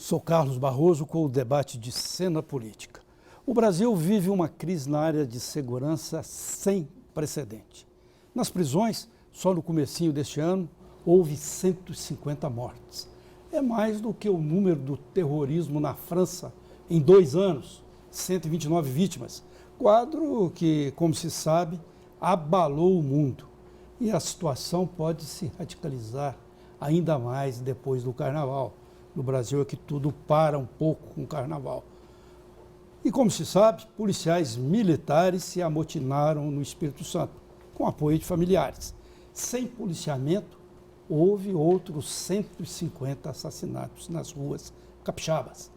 Sou Carlos Barroso com o debate de cena política. O Brasil vive uma crise na área de segurança sem precedente. Nas prisões, só no comecinho deste ano, houve 150 mortes. É mais do que o número do terrorismo na França em 2 anos, 129 vítimas. Quadro que, como se sabe, abalou o mundo. E a situação pode se radicalizar ainda mais depois do Carnaval. No Brasil é que tudo para um pouco com o Carnaval. E como se sabe, policiais militares se amotinaram no Espírito Santo, com apoio de familiares. Sem policiamento, houve outros 150 assassinatos nas ruas capixabas.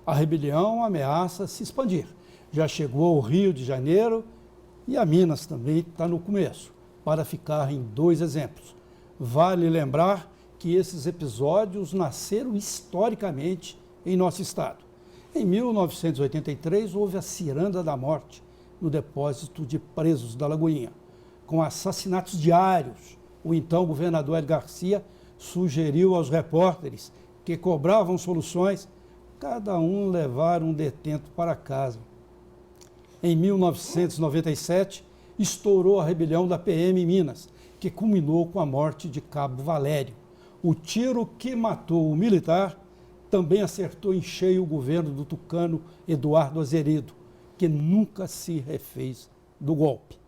A rebelião ameaça se expandir. Já chegou ao Rio de Janeiro e a Minas também está no começo, para ficar em 2 exemplos. Vale lembrar que esses episódios nasceram historicamente em nosso estado. Em 1983, houve a Ciranda da Morte, no depósito de presos da Lagoinha. Com assassinatos diários, o então governador Hélio Garcia sugeriu aos repórteres que cobravam soluções, cada um levar um detento para casa. Em 1997, estourou a rebelião da PM em Minas, que culminou com a morte de Cabo Valério. O tiro que matou o militar também acertou em cheio o governo do tucano Eduardo Azeredo, que nunca se refez do golpe.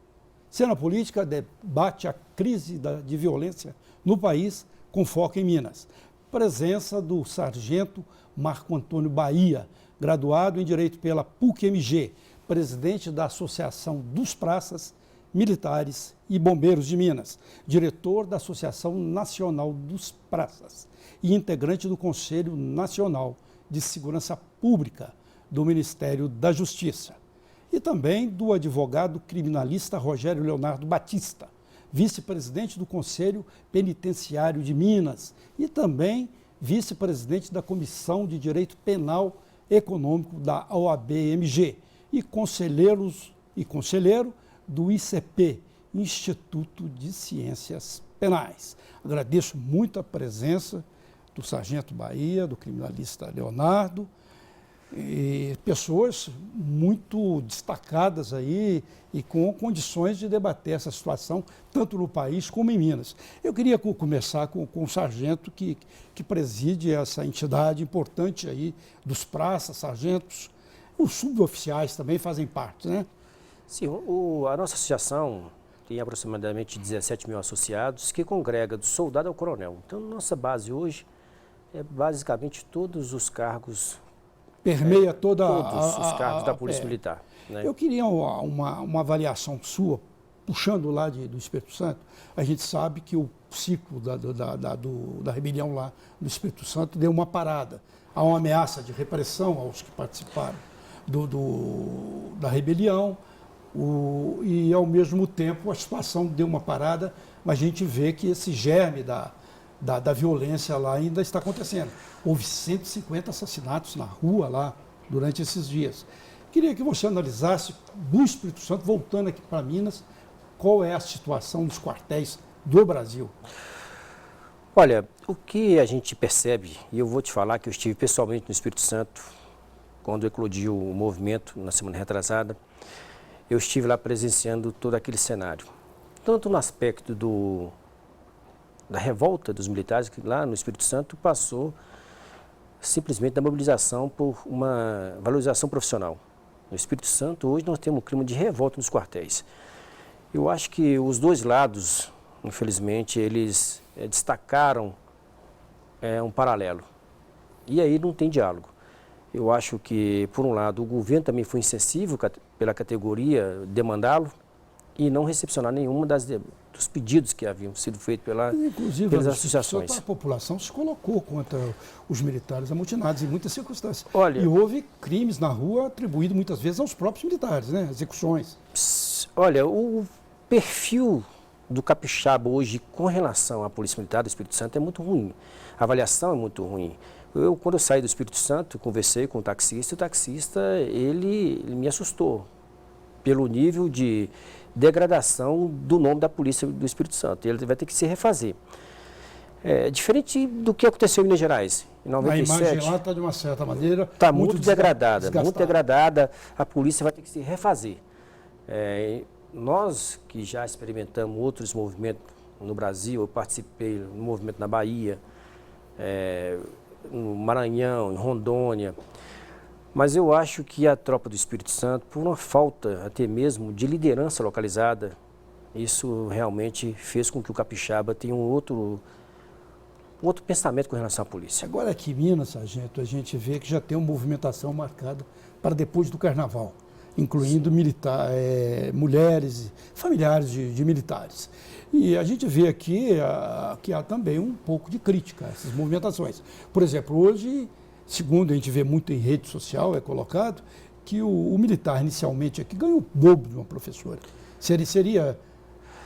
Cena política debate a crise de violência no país, com foco em Minas. Presença do sargento Marco Antônio Bahia, graduado em Direito pela PUC-MG, presidente da Associação dos Praças, Militares e Bombeiros de Minas, diretor da Associação Nacional dos Praças e integrante do Conselho Nacional de Segurança Pública do Ministério da Justiça. E também do advogado criminalista Rogério Leonardo Batista, vice-presidente do Conselho Penitenciário de Minas e também vice-presidente da Comissão de Direito Penal Econômico da OAB-MG e conselheiro do ICP, Instituto de Ciências Penais. Agradeço muito a presença do sargento Bahia, do criminalista Leonardo, e pessoas muito destacadas aí e com condições de debater essa situação, tanto no país como em Minas. Eu queria começar com o sargento que preside essa entidade importante aí dos praças, sargentos, os suboficiais também fazem parte, né? Sim, a nossa associação tem aproximadamente 17 mil associados, que congrega do soldado ao coronel. Então, nossa base hoje é basicamente todos os cargos... Permeia todos os cargos da Polícia Militar. Né? Eu queria uma avaliação sua, puxando lá do Espírito Santo. A gente sabe que o ciclo da rebelião lá no Espírito Santo deu uma parada. Há uma ameaça de repressão aos que participaram da rebelião. E, ao mesmo tempo, a situação deu uma parada, mas a gente vê que esse germe da violência lá ainda está acontecendo. Houve 150 assassinatos na rua lá durante esses dias. Queria que você analisasse, do Espírito Santo, voltando aqui para Minas, qual é a situação dos quartéis do Brasil. Olha, o que a gente percebe, e eu vou te falar que eu estive pessoalmente no Espírito Santo, quando eclodiu o movimento na semana retrasada, eu estive lá presenciando todo aquele cenário. Tanto no aspecto da revolta dos militares, que lá no Espírito Santo passou simplesmente da mobilização por uma valorização profissional. No Espírito Santo, hoje, nós temos um clima de revolta nos quartéis. Eu acho que os dois lados, infelizmente, eles destacaram um paralelo. E aí não tem diálogo. Eu acho que, por um lado, o governo também foi insensível pela categoria demandá-lo e não recepcionar nenhuma dos pedidos que haviam sido feitos pelas associações. A população se colocou contra os militares amotinados em muitas circunstâncias. Olha, e houve crimes na rua atribuídos muitas vezes aos próprios militares, né? Execuções. Olha, o perfil do capixaba hoje com relação à Polícia Militar do Espírito Santo é muito ruim. A avaliação é muito ruim. Quando eu saí do Espírito Santo, conversei com o taxista, ele me assustou pelo nível de degradação do nome da Polícia do Espírito Santo. Ele vai ter que se refazer. Diferente do que aconteceu em Minas Gerais. Em 97, a imagem lá está, de uma certa maneira, está muito degradada, desgastada. muito degradada. A polícia vai ter que se refazer. Nós que já experimentamos outros movimentos no Brasil, eu participei do movimento na Bahia, no Maranhão, em Rondônia, mas eu acho que a Tropa do Espírito Santo, por uma falta até mesmo de liderança localizada, isso realmente fez com que o capixaba tenha um outro pensamento com relação à polícia. Agora aqui em Minas, sargento, a gente vê que já tem uma movimentação marcada para depois do Carnaval, incluindo mulheres, familiares de militares. E a gente vê aqui que há também um pouco de crítica a essas movimentações. Por exemplo, hoje, segundo a gente vê muito em rede social, é colocado que o militar inicialmente aqui ganhou o dobro de uma professora.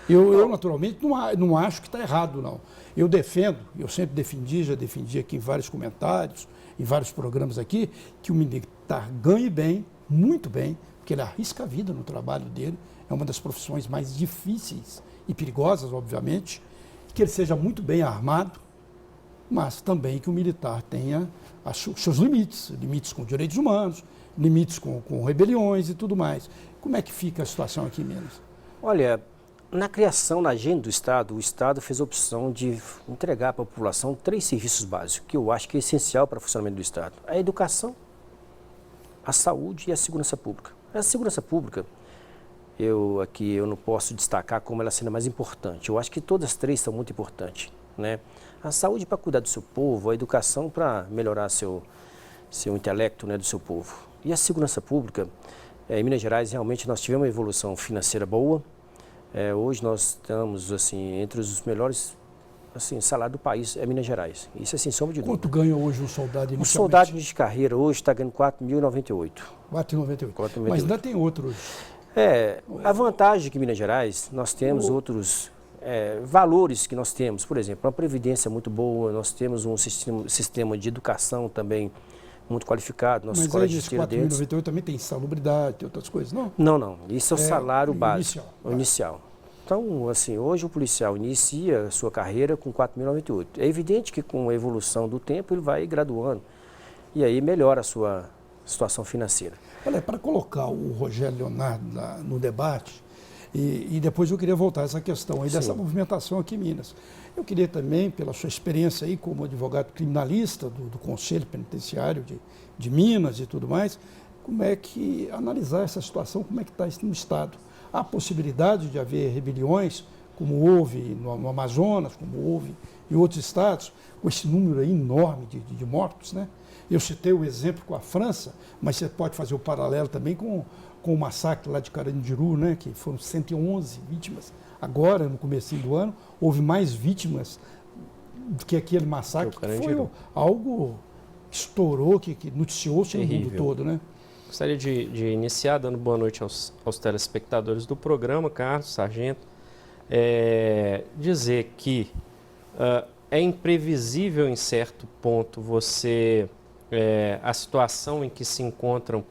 Eu naturalmente não acho que está errado, não. Eu defendo, eu sempre defendi, já defendi aqui em vários comentários, em vários programas aqui, que o militar ganhe bem, muito bem, porque ele arrisca a vida no trabalho dele, é uma das profissões mais difíceis e perigosas, obviamente, que ele seja muito bem armado, mas também que o militar tenha os seus limites com direitos humanos, limites com rebeliões e tudo mais. Como é que fica a situação aqui em Minas? Olha, na criação, na agenda do Estado, o Estado fez a opção de entregar para a população 3 serviços básicos, que eu acho que é essencial para o funcionamento do Estado. A educação, a saúde e a segurança pública. A segurança pública, eu não posso destacar como ela sendo a mais importante. Eu acho que todas as 3 são muito importantes, né? A saúde para cuidar do seu povo, a educação para melhorar seu intelecto, né, do seu povo. E a segurança pública, em Minas Gerais, realmente nós tivemos uma evolução financeira boa. Hoje nós estamos assim, entre os melhores salários do país, Minas Gerais. Isso é sem sombra de dúvida. Quanto ganha hoje um soldado inicialmente? Um soldado de carreira hoje está ganhando R$ 4.098. R$ 4.098. Mas ainda tem outros. A vantagem que em Minas Gerais nós temos outros valores que nós temos. Por exemplo, uma previdência muito boa, nós temos um sistema de educação também muito qualificado. Nossos colégios de Mas aí esse 4.098 também tem insalubridade, tem outras coisas, não? Não. Isso é o salário básico, inicial. Então, assim, hoje o policial inicia a sua carreira com 4.098. É evidente que com a evolução do tempo ele vai graduando e aí melhora a sua situação financeira. Olha, para colocar o Rogério Leonardo no debate, e depois eu queria voltar a essa questão aí dessa movimentação aqui em Minas. Eu queria também, pela sua experiência aí como advogado criminalista do Conselho Penitenciário de Minas e tudo mais, como é que analisar essa situação, como é que está no Estado? Há possibilidade de haver rebeliões, como houve no Amazonas, como houve em outros estados, com esse número aí enorme de mortos, né? Eu citei o exemplo com a França, mas você pode fazer o paralelo também com o massacre lá de Carandiru, né? Que foram 111 vítimas. Agora, no comecinho do ano, houve mais vítimas do que aquele massacre, que foi algo que estourou, que noticiou-se no mundo todo, né? Gostaria de iniciar dando boa noite aos telespectadores do programa, Carlos, sargento. Dizer que é imprevisível em certo ponto a situação em que se encontram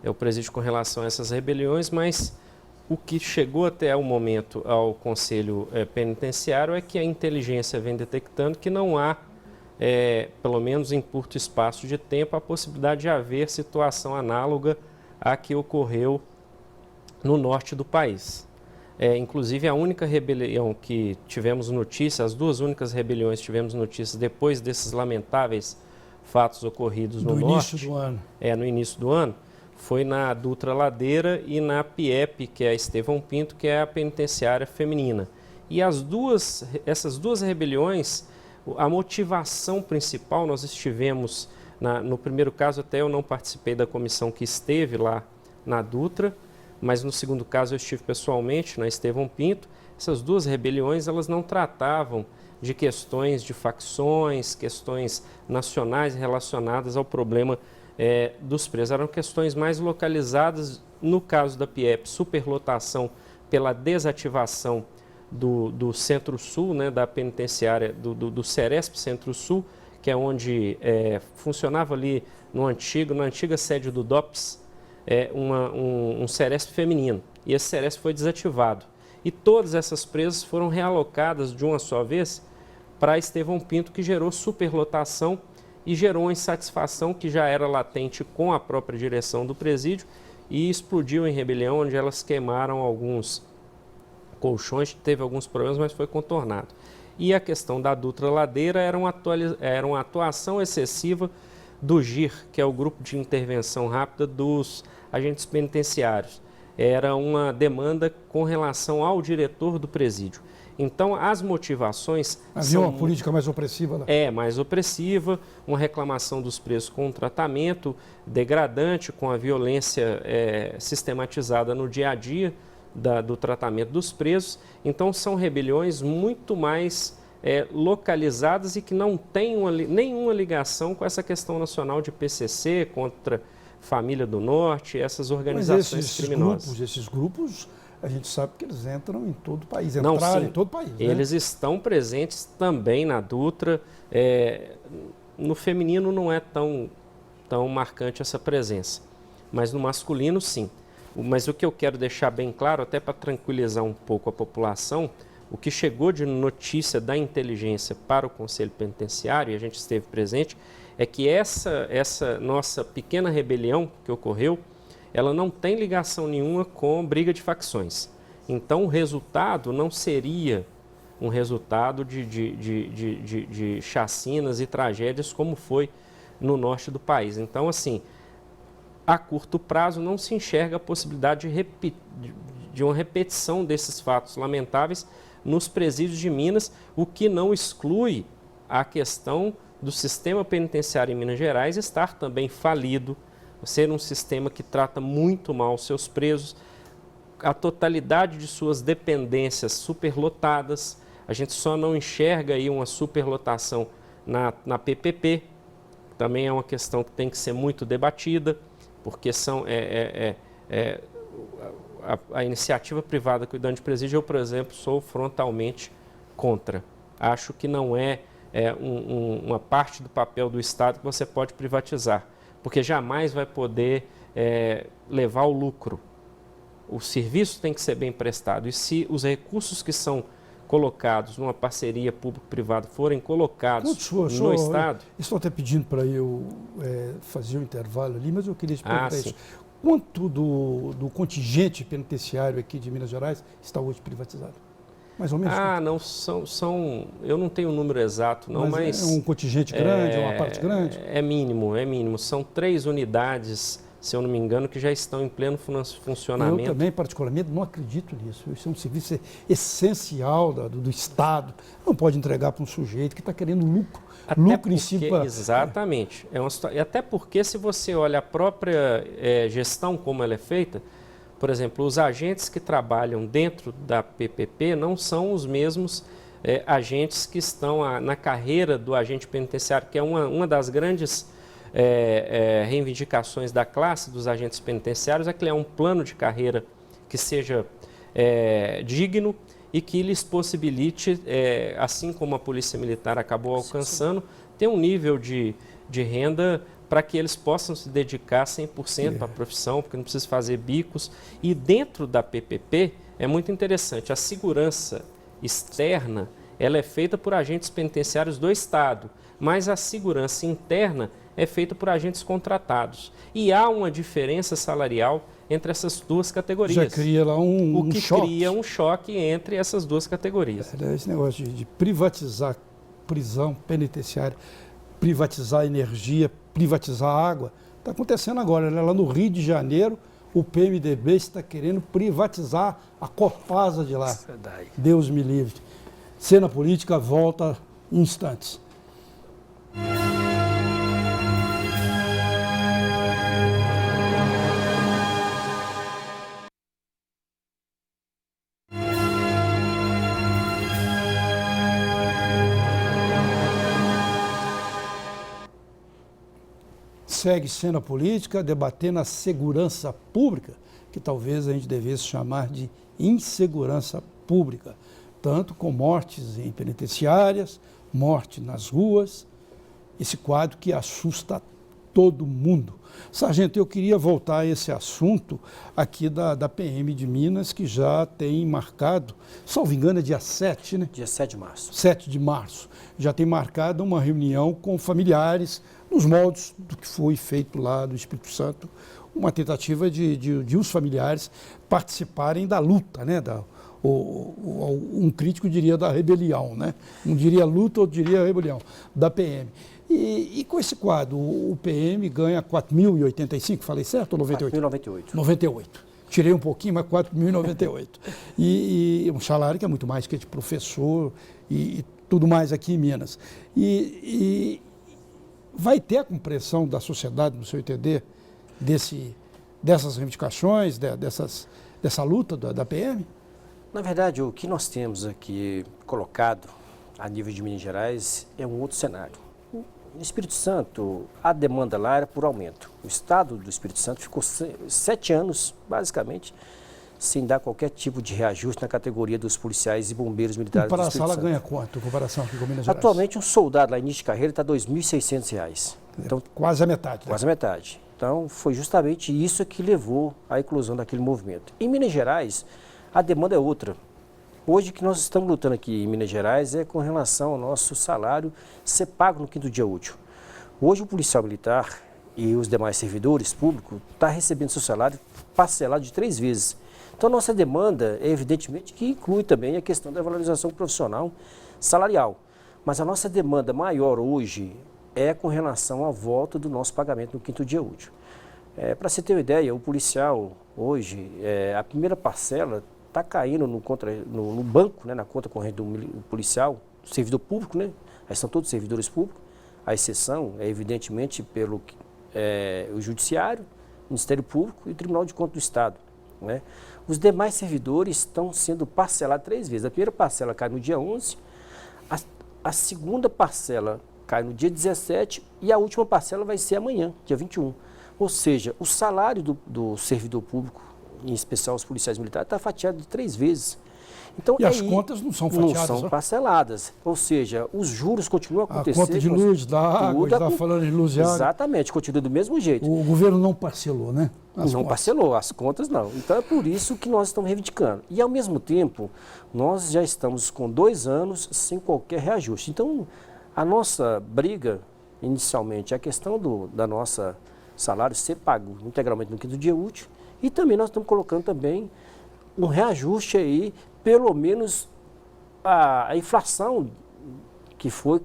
o presídio com relação a essas rebeliões, mas o que chegou até o momento ao Conselho Penitenciário é que a inteligência vem detectando que não há, pelo menos em curto espaço de tempo, a possibilidade de haver situação análoga à que ocorreu no norte do país. Inclusive, a única rebelião que tivemos notícia, as 2 únicas rebeliões que tivemos notícias depois desses lamentáveis fatos ocorridos no norte, início do ano. No início do ano, foi na Dutra Ladeira e na PIEP, que é a Estevão Pinto, que é a penitenciária feminina. E essas duas rebeliões, a motivação principal, nós estivemos, no primeiro caso até eu não participei da comissão que esteve lá na Dutra, mas no segundo caso eu estive pessoalmente na Estevão Pinto. Essas 2 rebeliões, elas não tratavam de questões de facções, questões nacionais relacionadas ao problema dos presos. Eram questões mais localizadas, no caso da PIEP, superlotação pela desativação do Centro-Sul, né, da penitenciária, do Ceresp Centro-Sul, que é onde funcionava ali na antiga sede do DOPS, um Ceresp feminino. E esse Ceresp foi desativado. E todas essas presas foram realocadas de uma só vez para Estevão Pinto, que gerou superlotação e gerou uma insatisfação que já era latente com a própria direção do presídio e explodiu em rebelião, onde elas queimaram alguns colchões, teve alguns problemas, mas foi contornado. E a questão da Dutra Ladeira era uma atuação excessiva do GIR, que é o Grupo de Intervenção Rápida dos Agentes Penitenciários. Era uma demanda com relação ao diretor do presídio. Então, as motivações... Havia uma política mais opressiva lá. Mais opressiva, uma reclamação dos presos com um tratamento degradante, com a violência sistematizada no dia a dia do tratamento dos presos. Então, são rebeliões muito mais localizadas e que não têm nenhuma ligação com essa questão nacional de PCC, contra Família do Norte, essas organizações criminosas. Esses grupos, a gente sabe que eles entram em todo o país, entraram em todo o país. Né? Eles estão presentes também na Dutra. No feminino não é tão marcante essa presença, mas no masculino sim. Mas o que eu quero deixar bem claro, até para tranquilizar um pouco a população, o que chegou de notícia da inteligência para o Conselho Penitenciário, e a gente esteve presente, é que essa nossa pequena rebelião que ocorreu, ela não tem ligação nenhuma com briga de facções. Então, o resultado não seria um resultado de chacinas e tragédias como foi no norte do país. Então, assim, a curto prazo não se enxerga a possibilidade de uma repetição desses fatos lamentáveis nos presídios de Minas, o que não exclui a questão do sistema penitenciário em Minas Gerais estar também falido, ser um sistema que trata muito mal seus presos, a totalidade de suas dependências superlotadas. A gente só não enxerga aí uma superlotação na PPP, também é uma questão que tem que ser muito debatida, porque a iniciativa privada cuidando de presídio, eu, por exemplo, sou frontalmente contra. Acho que não é uma parte do papel do Estado que você pode privatizar, porque jamais vai poder levar o lucro. O serviço tem que ser bem prestado e se os recursos que são colocados numa parceria público-privada forem colocados no Estado... Estou até pedindo para eu fazer um intervalo ali, mas eu queria te perguntar isso. Quanto do contingente penitenciário aqui de Minas Gerais está hoje privatizado? Mais ou menos? Não, eu não tenho o número exato, não, mas... É um contingente grande, uma parte grande? É mínimo. São 3 unidades, se eu não me engano, que já estão em pleno funcionamento. Eu também, particularmente, não acredito nisso. Isso é um serviço essencial do Estado. Não pode entregar para um sujeito que está querendo lucro. Lucro em si. Exatamente. Até porque, se você olha a própria gestão, como ela é feita, por exemplo, os agentes que trabalham dentro da PPP não são os mesmos agentes que estão na carreira do agente penitenciário, que é uma das grandes reivindicações da classe dos agentes penitenciários, é criar um plano de carreira que seja digno e que lhes possibilite, assim como a Polícia Militar acabou alcançando, ter um nível de renda para que eles possam se dedicar 100% à profissão, porque não precisa fazer bicos. E dentro da PPP, é muito interessante, a segurança externa ela é feita por agentes penitenciários do Estado, mas a segurança interna é feita por agentes contratados. E há uma diferença salarial entre essas duas categorias. Já cria lá o que cria um choque entre essas duas categorias. Esse negócio de privatizar prisão penitenciária, privatizar energia, privatizar água, está acontecendo agora. Lá no Rio de Janeiro, o PMDB está querendo privatizar a Copasa de lá. Deus me livre. Cena política volta em instantes. Segue Cena Política, debatendo a segurança pública, que talvez a gente devesse chamar de insegurança pública, tanto com mortes em penitenciárias, morte nas ruas, esse quadro que assusta todo mundo. Sargento, eu queria voltar a esse assunto aqui da PM de Minas, que já tem marcado, salvo engano, é dia 7, né? Dia 7 de março. 7 de março. Já tem marcado uma reunião com familiares, nos moldes do que foi feito lá no Espírito Santo, uma tentativa de os familiares participarem da luta, né? Um crítico diria da rebelião, né? Um diria luta, outro diria rebelião, da PM. E com esse quadro, o PM ganha 4.085, falei certo ou 98? 4.098. 98. Tirei um pouquinho, mas 4.098. E um salário que é muito mais que de professor e tudo mais aqui em Minas. E vai ter a compreensão da sociedade, no seu entender, dessas reivindicações, dessa luta da PM? Na verdade, o que nós temos aqui colocado a nível de Minas Gerais é um outro cenário. No Espírito Santo, a demanda lá era por aumento. O Estado do Espírito Santo ficou 7 anos, basicamente, sem dar qualquer tipo de reajuste na categoria dos policiais e bombeiros militares do Espírito Santo. Ela ganha quanto em comparação aqui com Minas Gerais? Atualmente, um soldado lá início de carreira está R$ 2.600. Então, quase a metade. Né? Quase a metade. Então, foi justamente isso que levou à inclusão daquele movimento. Em Minas Gerais, a demanda é outra. Hoje, o que nós estamos lutando aqui em Minas Gerais é com relação ao nosso salário ser pago no 5º dia útil. Hoje, o policial militar e os demais servidores públicos estão recebendo seu salário parcelado de 3 vezes. Então, a nossa demanda é evidentemente que inclui também a questão da valorização profissional salarial. Mas a nossa demanda maior hoje é com relação à volta do nosso pagamento no 5º dia útil. Para você ter uma ideia, o policial hoje, a primeira parcela está caindo no banco, né, na conta corrente do policial, do servidor público, né? Aí são todos servidores públicos, a exceção é evidentemente pelo o Judiciário, o Ministério Público e o Tribunal de Contas do Estado. Né? Os demais servidores estão sendo parcelados 3 vezes. A primeira parcela cai no dia 11, a segunda parcela cai no dia 17 e a última parcela vai ser amanhã, dia 21. Ou seja, o salário do servidor público, em especial os policiais militares, está fatiado de 3 vezes. Então, e as contas não são fatiadas? Não são parceladas. Ou seja, os juros continuam a acontecer. A conta de luz, da água, está falando de luz e água. Exatamente, continua do mesmo jeito. O governo não parcelou, né? Não parcelou, as contas não. Então é por isso que nós estamos reivindicando. E ao mesmo tempo, nós já estamos com 2 anos sem qualquer reajuste. Então, a nossa briga, inicialmente, é a questão da nossa salário ser pago integralmente no 5º dia útil. E também nós estamos colocando também um reajuste aí, pelo menos a inflação que foi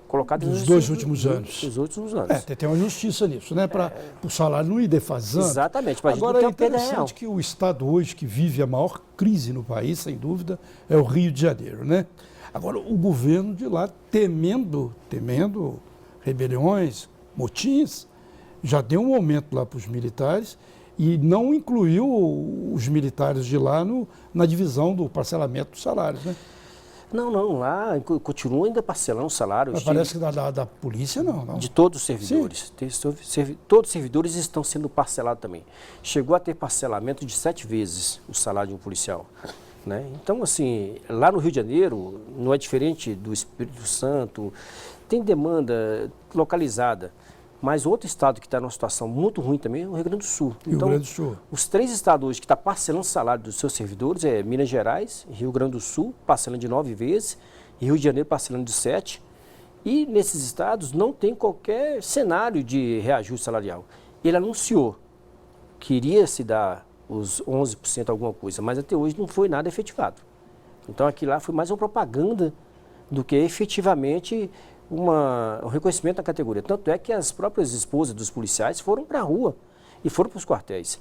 colocada nos 2 últimos anos. Nos últimos anos. Tem uma justiça nisso, né? Para o salário não ir defasando. Exatamente. Agora, é interessante que o Estado hoje que vive a maior crise no país, sem dúvida, é o Rio de Janeiro, né? Agora, o governo de lá, temendo rebeliões, motins, já deu um aumento lá para os militares e não incluiu os militares de lá na divisão do parcelamento dos salários, né? Não, lá continua ainda parcelando o salário. Mas parece que da polícia não. De todos os servidores. Todos os servidores estão sendo parcelados também. Chegou a ter parcelamento de 7 vezes o salário de um policial. Né? Então, assim, lá no Rio de Janeiro, não é diferente do Espírito Santo, tem demanda localizada. Mas outro estado que está numa situação muito ruim também é o Rio Grande do Sul. Então, Rio Grande do Sul. Os 3 estados hoje que estão parcelando o salário dos seus servidores é Minas Gerais, Rio Grande do Sul, parcelando de 9 vezes, e Rio de Janeiro parcelando de 7. E nesses estados não tem qualquer cenário de reajuste salarial. Ele anunciou que iria se dar os 11% alguma coisa, mas até hoje não foi nada efetivado. Então aqui lá foi mais uma propaganda do que efetivamente um reconhecimento da categoria. Tanto é que as próprias esposas dos policiais foram para a rua e foram para os quartéis.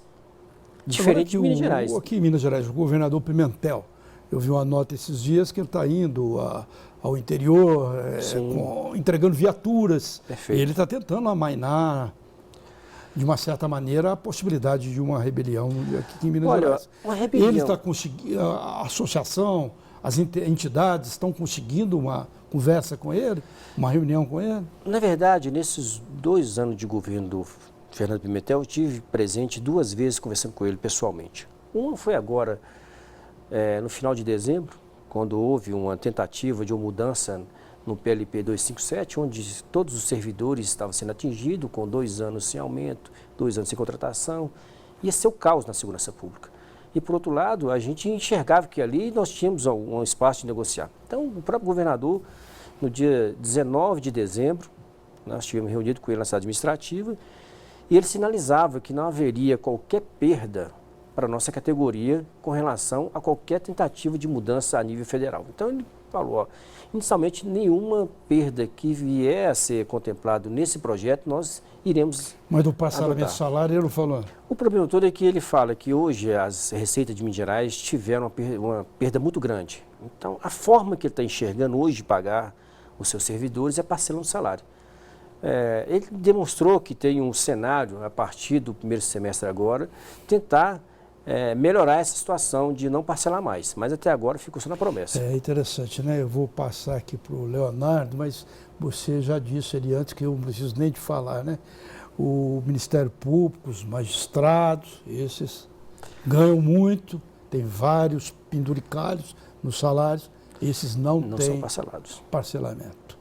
Diferente de Minas Gerais. Aqui em Minas Gerais, o governador Pimentel, eu vi uma nota esses dias que ele está indo ao interior, entregando viaturas. Perfeito. E ele está tentando amainar, de uma certa maneira, a possibilidade de uma rebelião aqui em Minas Gerais. Uma rebelião. Ele está conseguindo, a associação, as entidades estão conseguindo uma conversa com ele, uma reunião com ele? Na verdade, nesses 2 anos de governo do Fernando Pimentel, eu estive presente 2 vezes conversando com ele pessoalmente. Uma foi agora, no final de dezembro, quando houve uma tentativa de uma mudança no PLP 257, onde todos os servidores estavam sendo atingidos, com 2 anos sem aumento, 2 anos sem contratação. Ia ser o caos na segurança pública. E, por outro lado, a gente enxergava que ali nós tínhamos um espaço de negociar. Então, o próprio governador, no dia 19 de dezembro, nós estivemos reunidos com ele na sala administrativa, e ele sinalizava que não haveria qualquer perda para a nossa categoria com relação a qualquer tentativa de mudança a nível federal. Então, ele falou, ó, inicialmente, nenhuma perda que vier a ser contemplado nesse projeto, nós iremos Mas do parcelamento adotar. de salário, ele não falou. O problema todo é que ele fala que hoje as receitas de Minas Gerais tiveram uma perda muito grande. Então, a forma que ele está enxergando hoje de pagar os seus servidores é parcelando o salário. Ele demonstrou que tem um cenário, a partir do primeiro semestre agora, tentar melhorar essa situação de não parcelar mais. Mas até agora ficou só na promessa. É interessante, né? Eu vou passar aqui para o Leonardo, mas você já disse ali antes que eu não preciso nem de falar, né? O Ministério Público, os magistrados, esses ganham muito, tem vários penduricalhos nos salários, esses não têm são parcelados. Parcelamento.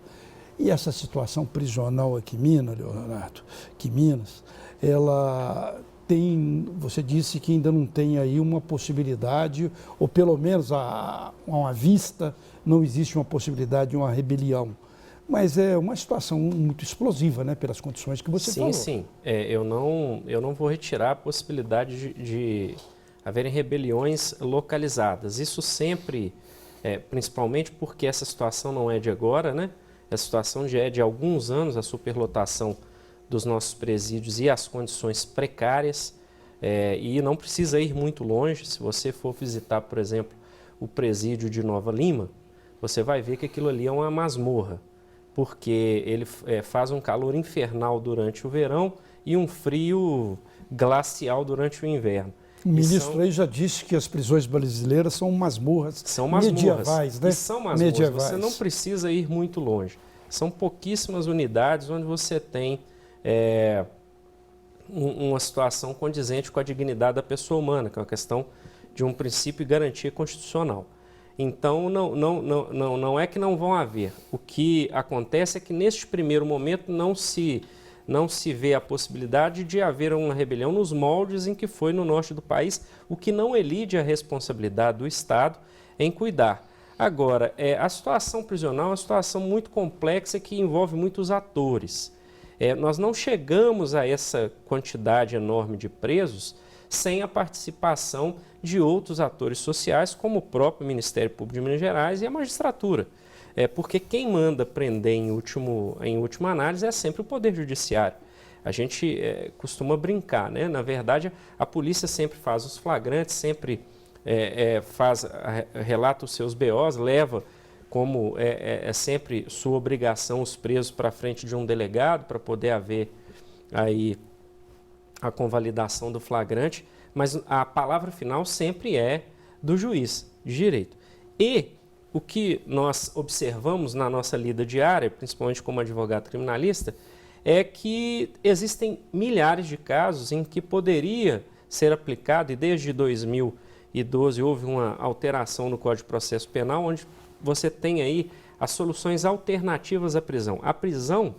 E essa situação prisional aqui em Minas, Leonardo, que Minas, ela tem, você disse que ainda não tem aí uma possibilidade, ou pelo menos a uma vista, não existe uma possibilidade de uma rebelião. Mas é uma situação muito explosiva, né, pelas condições que você falou. Sim. Eu não vou retirar a possibilidade de haverem rebeliões localizadas. Isso sempre, principalmente porque essa situação não é de agora, né? Essa situação já é de alguns anos, a superlotação dos nossos presídios e as condições precárias. E não precisa ir muito longe. Se você for visitar, por exemplo, o presídio de Nova Lima, você vai ver que aquilo ali é uma masmorra, porque ele faz um calor infernal durante o verão e um frio glacial durante o inverno. O ministro aí já disse que as prisões brasileiras são masmorras medievais, né? E são masmorras, medievais. Você não precisa ir muito longe. São pouquíssimas unidades onde você tem uma situação condizente com a dignidade da pessoa humana, que é uma questão de um princípio e garantia constitucional. Então, não é que não vão haver. O que acontece é que, neste primeiro momento, não se vê a possibilidade de haver uma rebelião nos moldes em que foi no norte do país, o que não elide a responsabilidade do Estado em cuidar. Agora, a situação prisional é uma situação muito complexa que envolve muitos atores. Nós não chegamos a essa quantidade enorme de presos sem a participação de outros atores sociais, como o próprio Ministério Público de Minas Gerais e a magistratura. Porque quem manda prender em última análise é sempre o Poder Judiciário. A gente costuma brincar, né? Na verdade, a polícia sempre faz os flagrantes, sempre relata os seus BOs, leva como sempre sua obrigação os presos para frente de um delegado para poder haver aí a convalidação do flagrante, mas a palavra final sempre é do juiz de direito. E o que nós observamos na nossa lida diária, principalmente como advogado criminalista, é que existem milhares de casos em que poderia ser aplicado, e desde 2012 houve uma alteração no Código de Processo Penal, onde você tem aí as soluções alternativas à prisão. A prisão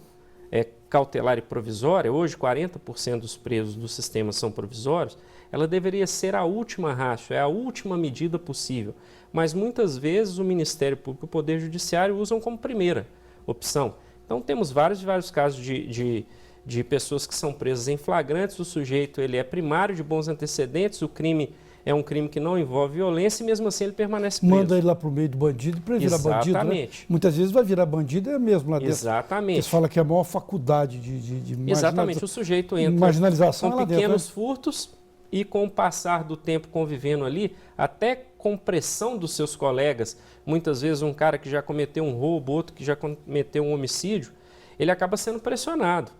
cautelar e provisória, hoje 40% dos presos do sistema são provisórios, ela deveria ser a última ratio, a última medida possível. Mas muitas vezes o Ministério Público e o Poder Judiciário usam como primeira opção. Então temos vários casos de pessoas que são presas em flagrantes, o sujeito ele é primário de bons antecedentes, o crime é um crime que não envolve violência e mesmo assim ele permanece preso. Manda ele lá para o meio do bandido para ele virar bandido. Exatamente. Né? Muitas vezes vai virar bandido mesmo lá dentro. Exatamente. Eles falam que é a maior faculdade de Exatamente. O sujeito entra marginalização com pequenos furtos e com o passar do tempo convivendo ali, até com pressão dos seus colegas, muitas vezes um cara que já cometeu um roubo, outro que já cometeu um homicídio, ele acaba sendo pressionado.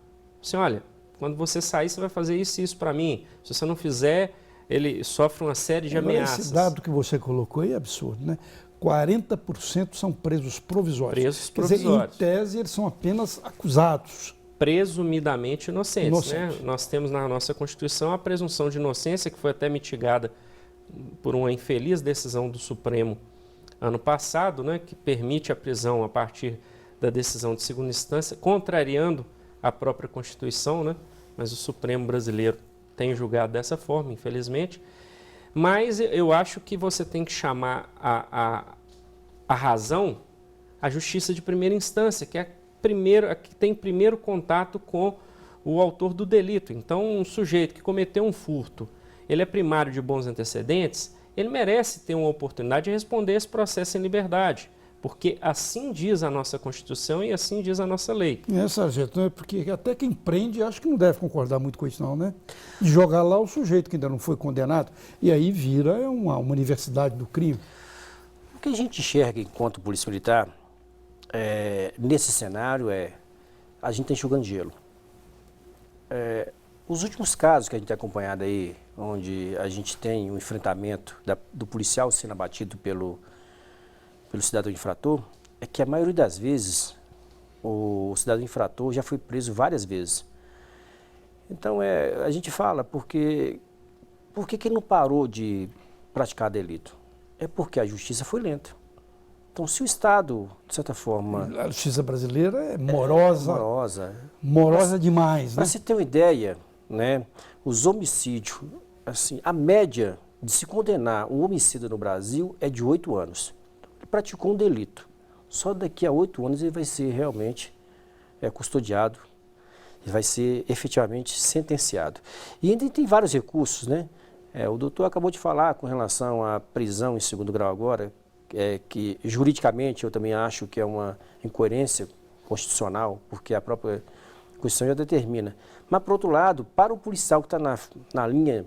Assim, olha, quando você sair você vai fazer isso e isso para mim. Se você não fizer, ele sofre uma série de ameaças. Esse dado que você colocou aí é absurdo, né? 40% são presos provisórios. Presos Quer provisórios. dizer, em tese, eles são apenas acusados. Presumidamente inocentes. Né? Nós temos na nossa Constituição a presunção de inocência, que foi até mitigada por uma infeliz decisão do Supremo ano passado, né, que permite a prisão a partir da decisão de segunda instância, contrariando a própria Constituição, né? Mas o Supremo brasileiro tem julgado dessa forma, infelizmente. Mas eu acho que você tem que chamar a razão a justiça de primeira instância, que é a que tem primeiro contato com o autor do delito. Então, um sujeito que cometeu um furto, ele é primário de bons antecedentes, ele merece ter uma oportunidade de responder esse processo em liberdade, porque assim diz a nossa Constituição e assim diz a nossa lei. Sargento, né? Porque até quem prende, acho que não deve concordar muito com isso não, né? De jogar lá o sujeito que ainda não foi condenado, e aí vira uma universidade do crime. O que a gente enxerga enquanto polícia militar, nesse cenário, a gente está enxugando gelo. Os últimos casos que a gente tem acompanhado aí, onde a gente tem um enfrentamento do policial sendo abatido pelo cidadão infrator, é que a maioria das vezes o cidadão infrator já foi preso várias vezes. Então a gente fala por que ele não parou de praticar delito? É porque a justiça foi lenta. Então, se o Estado, de certa forma... A justiça brasileira é morosa demais, né? Para você ter uma ideia, né, os homicídios, assim, a média de se condenar um homicida no Brasil é de 8 anos. Ele praticou um delito. Só daqui a 8 anos ele vai ser realmente custodiado, ele vai ser efetivamente sentenciado. E ainda tem vários recursos, né? O doutor acabou de falar com relação à prisão em segundo grau agora, que juridicamente eu também acho que é uma incoerência constitucional, porque a própria Constituição já determina. Mas, por outro lado, para o policial que está na linha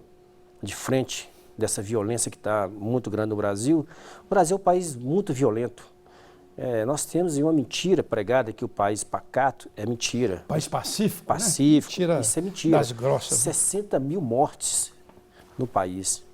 de frente dessa violência que está muito grande no Brasil, o Brasil é um país muito violento. Nós temos uma mentira pregada que o país pacato é mentira. País pacífico, pacífico, né? Isso é mentira. Das grossas. 60 mil mortes no país.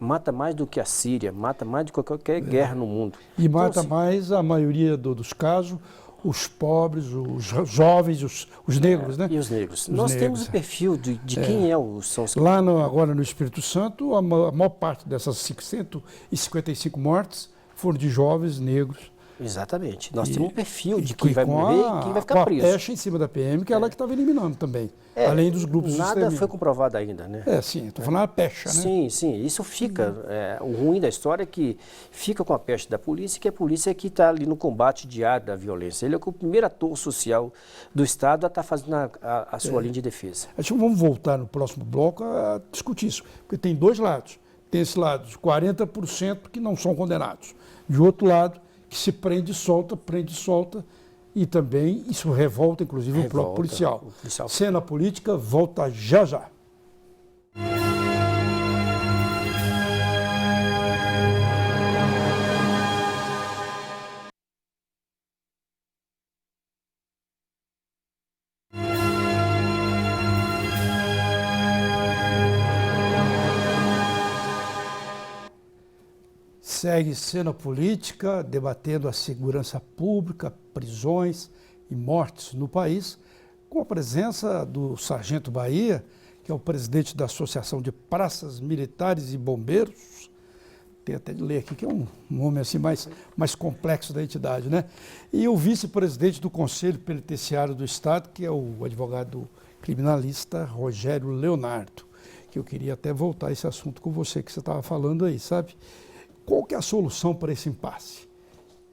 Mata mais do que a Síria, mata mais do que qualquer guerra no mundo. E então, mata assim, mais, a maioria dos casos, os pobres, os jovens, os negros, né? E os negros. Os Nós negros, temos o perfil de quem são os... Lá agora no Espírito Santo, a maior parte dessas 555 mortes foram de jovens negros. Exatamente. Nós temos um perfil de quem vai morrer e quem vai ficar preso. Com a pecha em cima da PM, que é ela que estava eliminando também, além dos grupos de Nada foi comprovado ainda, né? Sim, estou falando a pecha, né? Sim, sim. Isso fica. O ruim da história é que fica com a pecha da polícia, que a polícia é que está ali no combate diário da violência. Ele é o primeiro ator social do Estado a estar fazendo a sua linha de defesa. Acho que vamos voltar no próximo bloco a discutir isso, porque tem dois lados. Tem esse lado, os 40% que não são condenados. De outro lado, que se prende e solta, e também isso revolta, inclusive, o próprio policial. Cena política volta já já. Segue Cena Política, debatendo a segurança pública, prisões e mortes no país, com a presença do Sargento Bahia, que é o presidente da Associação de Praças Militares e Bombeiros. Tem até de ler aqui, que é um nome assim mais complexo da entidade, né? E o vice-presidente do Conselho Penitenciário do Estado, que é o advogado criminalista Rogério Leonardo, que eu queria até voltar a esse assunto com você, que você estava falando aí, sabe? Qual que é a solução para esse impasse?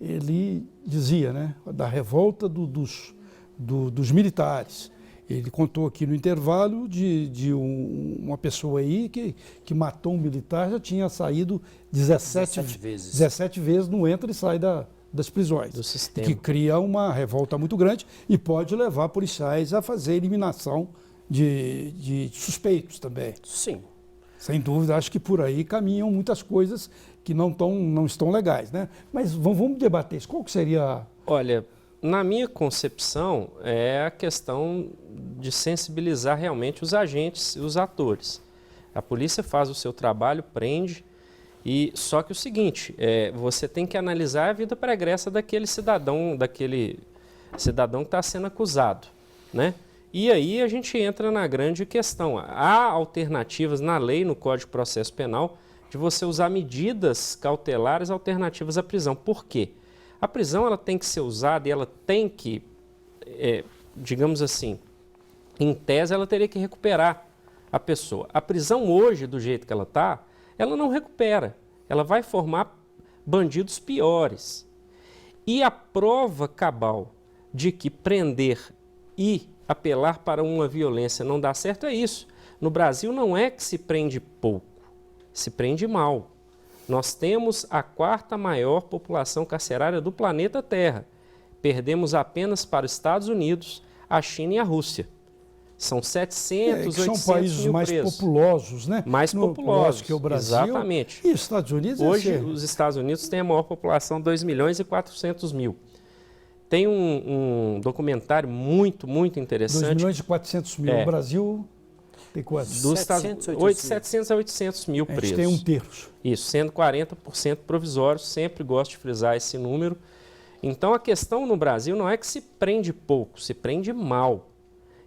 Ele dizia, né, da revolta dos militares. Ele contou aqui no intervalo de uma pessoa aí que matou um militar, já tinha saído 17 vezes, não entra e sai das prisões. Do sistema. Que cria uma revolta muito grande e pode levar policiais a fazer eliminação de suspeitos também. Sim. Sem dúvida, acho que por aí caminham muitas coisas que não estão legais, né? Mas vamos debater isso. Qual que seria... Olha, na minha concepção, é a questão de sensibilizar realmente os agentes e os atores. A polícia faz o seu trabalho, prende, só que o seguinte, você tem que analisar a vida pregressa daquele cidadão que está sendo acusado, né? E aí a gente entra na grande questão. Há alternativas na lei, no Código de Processo Penal, de você usar medidas cautelares alternativas à prisão. Por quê? A prisão ela tem que ser usada e ela tem que, digamos assim, em tese ela teria que recuperar a pessoa. A prisão hoje, do jeito que ela está, ela não recupera. Ela vai formar bandidos piores. E a prova cabal de que prender e apelar para uma violência não dá certo é isso. No Brasil não é que se prende pouco, se prende mal. Nós temos a 4ª maior população carcerária do planeta Terra. Perdemos apenas para os Estados Unidos, a China e a Rússia. São 700, 800 são países mil mais presos. populosos, né? Mais populosos, que o Brasil. exatamente. E os Estados Unidos? Hoje, os Estados Unidos têm a maior população, 2.400.000. Tem um documentário muito interessante. 2.400.000. O Brasil tem quantos? Dos 700 a 800 mil A presos. gente tem 1/3. Isso, sendo 40% provisórios, sempre gosto de frisar esse número. Então, a questão no Brasil não é que se prende pouco, se prende mal.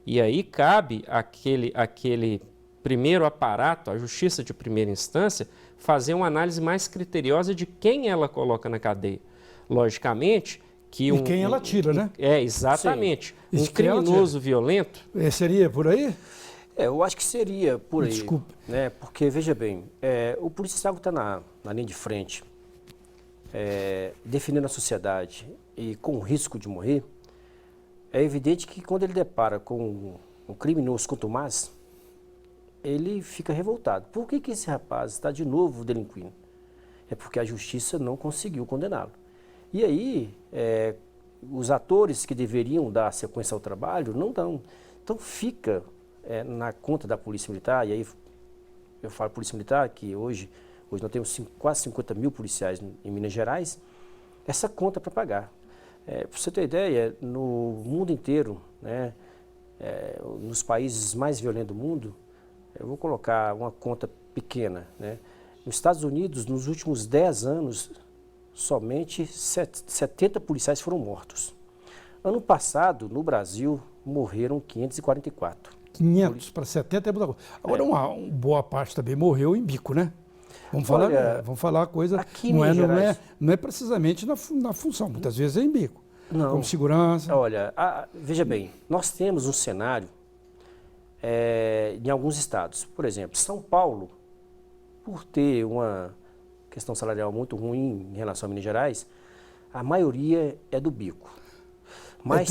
E aí cabe aquele primeiro aparato, a justiça de primeira instância, fazer uma análise mais criteriosa de quem ela coloca na cadeia. Logicamente que e quem ela tira, né? Exatamente. Sim. Um criminoso violento... Seria por aí? Eu acho que seria por aí. Desculpe. Né? Porque, veja bem, o policial que está na linha de frente, defendendo a sociedade e com o risco de morrer, é evidente que quando ele depara com um criminoso contumaz, ele fica revoltado. Por que esse rapaz está de novo delinquindo? É porque a justiça não conseguiu condená-lo. E aí, os atores que deveriam dar sequência ao trabalho não dão. Então fica na conta da Polícia Militar, e aí eu falo Polícia Militar, que hoje nós temos quase 50 mil policiais em Minas Gerais, essa conta para pagar. Para você ter ideia, no mundo inteiro, né, nos países mais violentos do mundo, eu vou colocar uma conta pequena, né? Nos Estados Unidos, nos últimos 10 anos, somente 70 policiais foram mortos. Ano passado, no Brasil, morreram 544. 500 para 70 é muita coisa. Agora, uma boa parte também morreu em bico, né? Vamos falar a coisa. Aqui não é precisamente na função, muitas vezes é em bico. Não. Como segurança. Olha, veja bem, nós temos um cenário em alguns estados. Por exemplo, São Paulo, por ter uma questão salarial muito ruim em relação a Minas Gerais, a maioria é do bico. Mas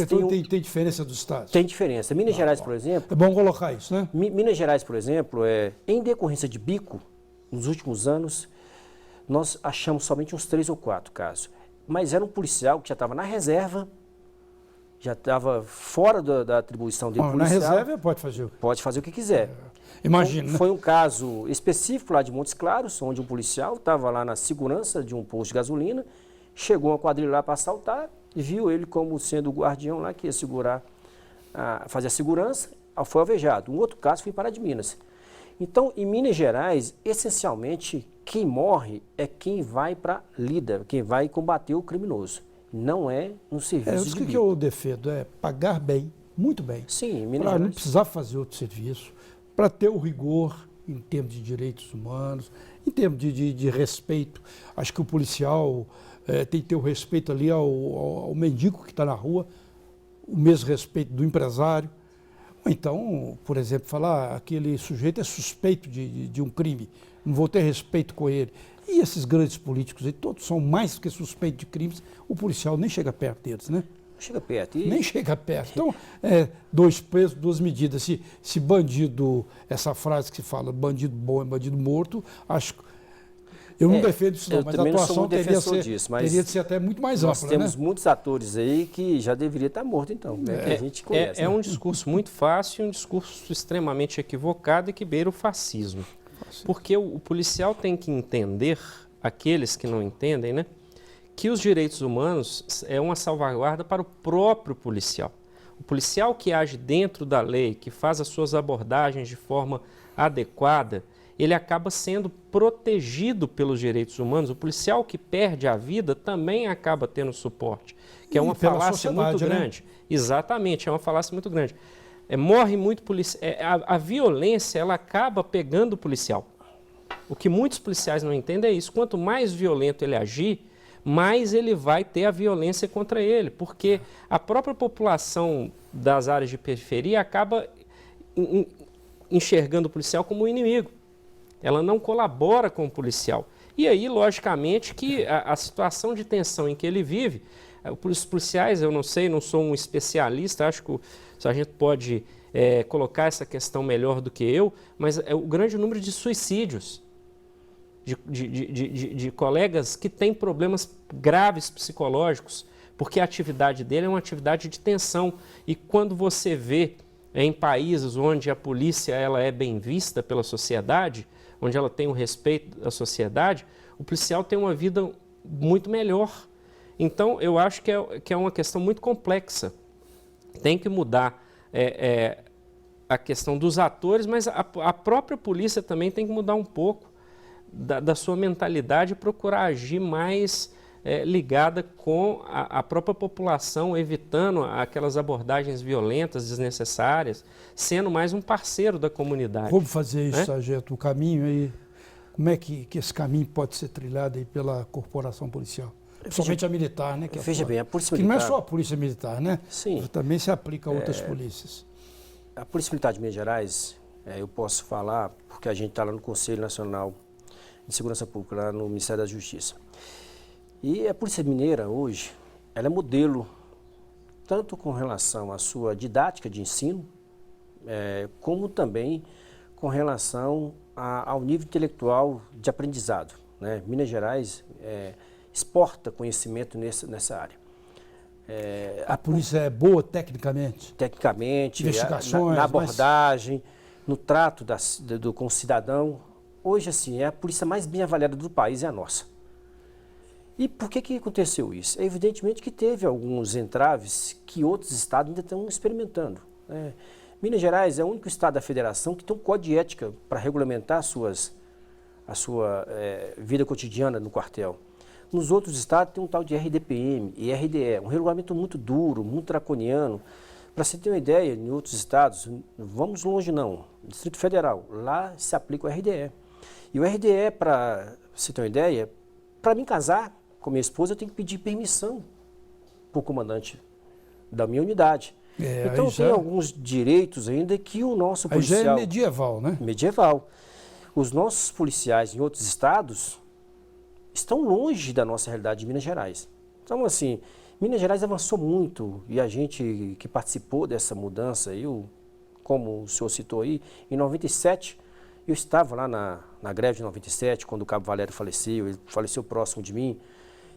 tem diferença dos estados? Tem diferença. Minas Gerais, por exemplo... É bom colocar isso, né? Minas Gerais, por exemplo, em decorrência de bico, nos últimos anos, nós achamos somente uns 3 ou 4 casos. Mas era um policial que já estava na reserva, já estava fora da atribuição dele policial. Na reserva pode fazer. Pode fazer o que quiser. Imagina. Foi um caso específico lá de Montes Claros, onde um policial estava lá na segurança de um posto de gasolina, chegou uma quadrilha lá para assaltar, e viu ele como sendo o guardião lá que ia fazer a segurança, foi alvejado. Um outro caso foi em Pará de Minas. Então, em Minas Gerais, essencialmente, quem morre é quem vai para a lida, quem vai combater o criminoso. Não é no serviço de bico. O que eu defendo é pagar bem, muito bem. Sim, em Minas Para Gerais. não precisar fazer outro serviço, para ter o rigor em termos de direitos humanos, em termos de respeito. Acho que o policial tem que ter o respeito ali ao mendigo que está na rua, o mesmo respeito do empresário. Ou então, por exemplo, falar aquele sujeito é suspeito de um crime, não vou ter respeito com ele. E esses grandes políticos aí, todos são mais que suspeitos de crimes, o policial nem chega perto deles, né? Chega perto. Nem chega perto. Então, 2 pesos, 2 medidas. Se bandido, essa frase que se fala, bandido bom é bandido morto, acho que eu não defendo isso não, mas a atuação teria de ser até muito mais ampla. Nós temos muitos atores aí que já deveria estar morto, então, que a gente conhece. Um discurso muito fácil e um discurso extremamente equivocado e que beira o fascismo. Porque o policial tem que entender, aqueles que não entendem, né, que os direitos humanos é uma salvaguarda para o próprio policial. O policial que age dentro da lei, que faz as suas abordagens de forma adequada, ele acaba sendo protegido pelos direitos humanos. O policial que perde a vida também acaba tendo suporte, que é uma falácia muito grande. Né? Exatamente, é uma falácia muito grande. Morre muito policial. A violência, ela acaba pegando o policial. O que muitos policiais não entendem é isso. Quanto mais violento ele agir, mais ele vai ter a violência contra ele, porque a própria população das áreas de periferia acaba enxergando o policial como um inimigo. Ela não colabora com o policial. E aí, logicamente, que a situação de tensão em que ele vive, os policiais, eu não sei, não sou um especialista, acho que o sargento pode colocar essa questão melhor do que eu, mas é o grande número de suicídios, de colegas que têm problemas graves psicológicos, porque a atividade dele é uma atividade de tensão. E quando você vê em países onde a polícia ela é bem vista pela sociedade, onde ela tem o respeito da sociedade, o policial tem uma vida muito melhor. Então, eu acho que é uma questão muito complexa. Tem que mudar a questão dos atores, mas a própria polícia também tem que mudar um pouco da sua mentalidade e procurar agir mais ligada com a própria população, evitando aquelas abordagens violentas, desnecessárias, sendo mais um parceiro da comunidade. Como fazer isso, sargento? O caminho aí, como é que esse caminho pode ser trilhado aí pela corporação policial? Principalmente a militar, né? Que veja bem, a polícia militar... Que não é só a polícia militar, né? Sim. Também se aplica a outras polícias. A Polícia Militar de Minas Gerais, eu posso falar, porque a gente está lá no Conselho Nacional de Segurança Pública, lá no Ministério da Justiça. E a Polícia Mineira, hoje, ela é modelo, tanto com relação à sua didática de ensino, como também com relação ao nível intelectual de aprendizado, né? Minas Gerais exporta conhecimento nessa área. A polícia é boa tecnicamente? Tecnicamente, investigações, na abordagem, no trato com o cidadão. Hoje, assim, a polícia mais bem avaliada do país é a nossa. E por que aconteceu isso? Evidentemente que teve alguns entraves que outros estados ainda estão experimentando. Minas Gerais é o único estado da federação que tem um código de ética para regulamentar a sua vida cotidiana no quartel. Nos outros estados tem um tal de RDPM e RDE, um regulamento muito duro, muito draconiano. Para você ter uma ideia, em outros estados, vamos longe não, Distrito Federal, lá se aplica o RDE. E o RDE, para você ter uma ideia, para mim casar com minha esposa, eu tenho que pedir permissão para o comandante da minha unidade. Então tem alguns direitos ainda que o nosso policial... Aí já é medieval, né? Medieval. Os nossos policiais em outros estados estão longe da nossa realidade de Minas Gerais. Então, assim, Minas Gerais avançou muito e a gente que participou dessa mudança, como o senhor citou aí, em 97, eu estava lá na greve de 97, quando o Cabo Valério faleceu, ele faleceu próximo de mim.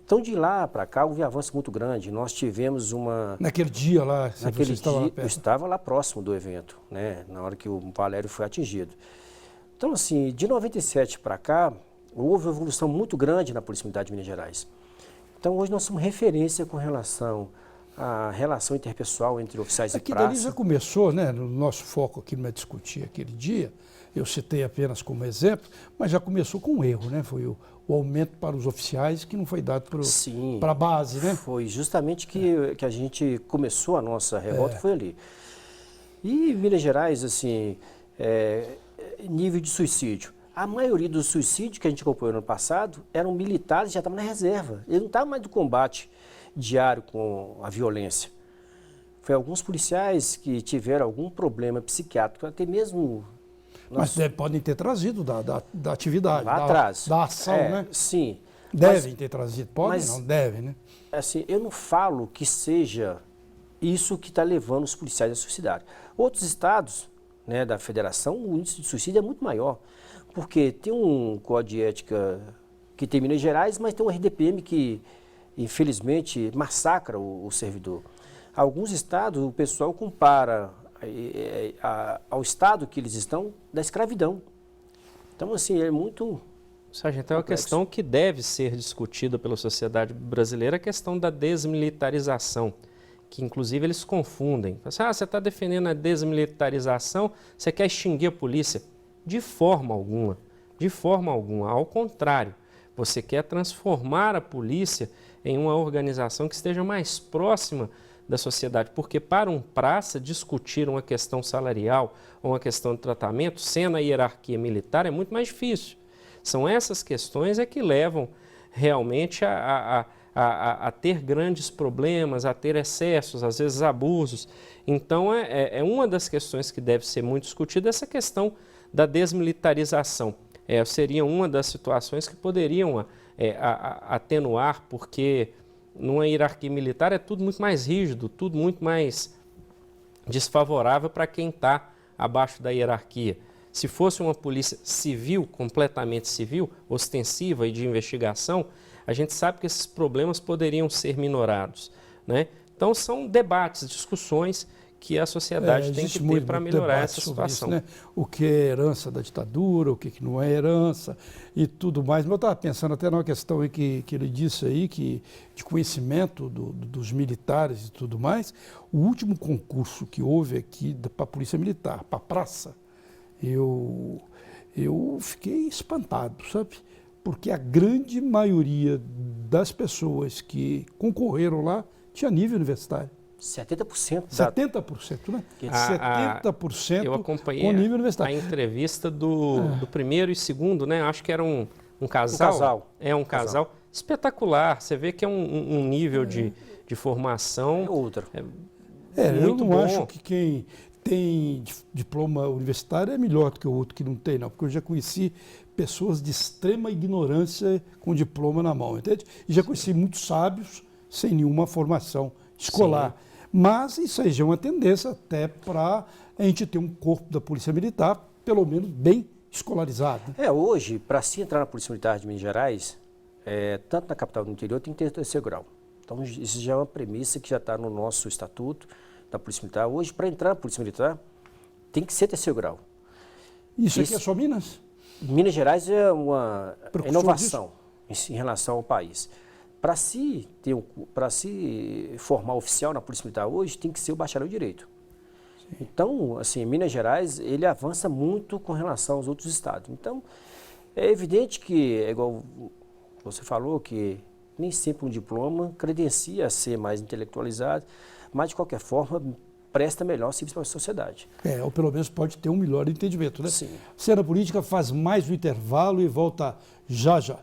Então, de lá para cá, houve um avanço muito grande. Nós tivemos uma... Naquele dia lá, você estava lá perto? Eu estava lá próximo do evento, né, na hora que o Valério foi atingido. Então, assim, de 97 para cá, houve uma evolução muito grande na Polícia Militar de Minas Gerais. Então, hoje nós somos referência com relação à relação interpessoal entre oficiais e praça. Aqui dali já começou, né? No nosso foco aqui não é discutir aquele dia, eu citei apenas como exemplo, mas já começou com um erro, né? Foi o aumento para os oficiais que não foi dado para a base, né? Foi justamente que a gente começou a nossa revolta, foi ali. E Minas Gerais, assim, nível de suicídio. A maioria dos suicídios que a gente acompanhou no ano passado eram militares, já estavam na reserva. Eles não estavam mais do combate diário com a violência. Foi alguns policiais que tiveram algum problema psiquiátrico, até mesmo... Mas podem ter trazido da atividade, lá atrás. Da ação, né? Sim. Devem ter trazido, podem não, devem, né? Assim, eu não falo que seja isso que está levando os policiais a suicidarem. Outros estados, né, da federação, o índice de suicídio é muito maior. Porque tem um código de ética que tem em Minas Gerais, mas tem um RDPM que, infelizmente, massacra o servidor. Alguns estados, o pessoal compara ao estado que eles estão da escravidão. Então, assim, é muito... Sargento, é uma questão que deve ser discutida pela sociedade brasileira, a questão da desmilitarização, que inclusive eles confundem. Você está defendendo a desmilitarização, você quer extinguir a polícia? De forma alguma, ao contrário, você quer transformar a polícia em uma organização que esteja mais próxima da sociedade, porque para um praça discutir uma questão salarial ou uma questão de tratamento, sendo a hierarquia militar, é muito mais difícil. São essas questões que levam realmente a a ter grandes problemas, a ter excessos, às vezes abusos. Então, é uma das questões que deve ser muito discutida, essa questão da desmilitarização. Seria uma das situações que poderiam atenuar, porque numa hierarquia militar é tudo muito mais rígido, tudo muito mais desfavorável para quem está abaixo da hierarquia. Se fosse uma polícia civil, completamente civil, ostensiva e de investigação, a gente sabe que esses problemas poderiam ser minorados, né? Então, são debates, discussões que a sociedade tem que ter para melhorar essa situação. Isso, né? O que é herança da ditadura, o que não é herança e tudo mais. Mas eu estava pensando até numa questão aí que ele disse aí, que, de conhecimento dos militares e tudo mais. O último concurso que houve aqui para a Polícia Militar, para a praça, eu fiquei espantado, sabe? Porque a grande maioria das pessoas que concorreram lá tinha nível universitário. 70%. 70%, né? 70% eu acompanhei com nível universitário. A entrevista do primeiro e segundo, né? Acho que era um casal. Um casal. Um casal espetacular. Você vê que é um nível de formação. É outro. Eu não acho que quem tem diploma universitário é melhor do que o outro que não tem, não. Porque eu já conheci pessoas de extrema ignorância com diploma na mão, entende? E já conheci muitos sábios sem nenhuma formação escolar. Sim. Mas isso aí já é uma tendência até para a gente ter um corpo da Polícia Militar, pelo menos bem escolarizado. Hoje, para se entrar na Polícia Militar de Minas Gerais, tanto na capital do interior, tem que ter terceiro grau. Então, isso já é uma premissa que já está no nosso estatuto da Polícia Militar. Hoje, para entrar na Polícia Militar, tem que ser terceiro grau. Isso aqui é só Minas? Minas Gerais é uma inovação em relação ao país. Para se formar oficial na Polícia Militar hoje, tem que ser o bacharel em Direito. Sim. Então, assim, Minas Gerais, ele avança muito com relação aos outros estados. Então, é evidente que, igual você falou, que nem sempre um diploma credencia a ser mais intelectualizado, mas, de qualquer forma, presta melhor serviço para a sociedade. Ou pelo menos pode ter um melhor entendimento, né? Sim. Cena Política faz mais um intervalo e volta já já.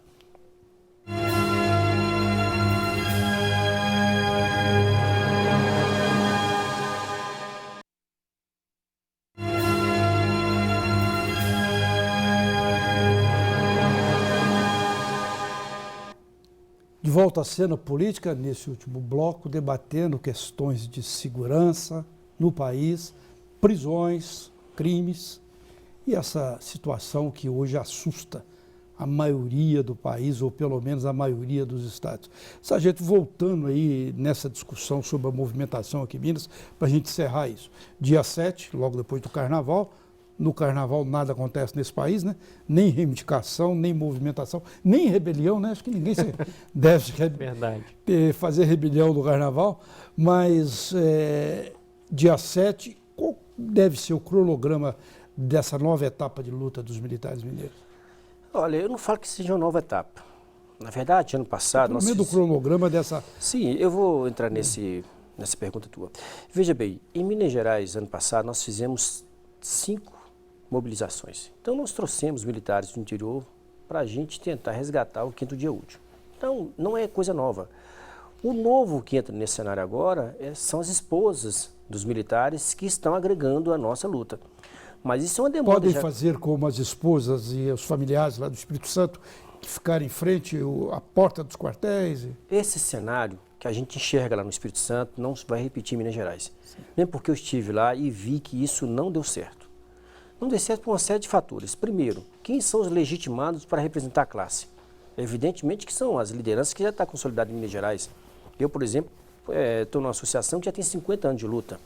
De volta à cena política, nesse último bloco, debatendo questões de segurança no país, prisões, crimes e essa situação que hoje assusta a maioria do país, ou pelo menos a maioria dos estados. Sargento, voltando aí nessa discussão sobre a movimentação aqui em Minas, para a gente encerrar isso. Dia 7, logo depois do Carnaval. No Carnaval nada acontece nesse país, né? Nem reivindicação, nem movimentação, nem rebelião, né? Acho que ninguém deve fazer rebelião no Carnaval. Mas dia 7, qual deve ser o cronograma dessa nova etapa de luta dos militares mineiros? Olha, eu não falo que seja uma nova etapa. Na verdade, ano passado... No meio do cronograma dessa... Sim, eu vou entrar nessa pergunta tua. Veja bem, em Minas Gerais, ano passado, nós fizemos 5 mobilizações. Então, nós trouxemos militares do interior para a gente tentar resgatar o 5º dia útil. Então, não é coisa nova. O novo que entra nesse cenário agora são as esposas dos militares que estão agregando a nossa luta. Mas isso é uma demanda... Podem fazer como as esposas e os familiares lá do Espírito Santo, que ficarem em frente à porta dos quartéis? Esse cenário que a gente enxerga lá no Espírito Santo não vai repetir em Minas Gerais. Sim. Mesmo porque eu estive lá e vi que isso não deu certo. Não deu certo por uma série de fatores. Primeiro, quem são os legitimados para representar a classe? Evidentemente que são as lideranças que já estão consolidadas em Minas Gerais. Eu, por exemplo, estou numa associação que já tem 50 anos de luta.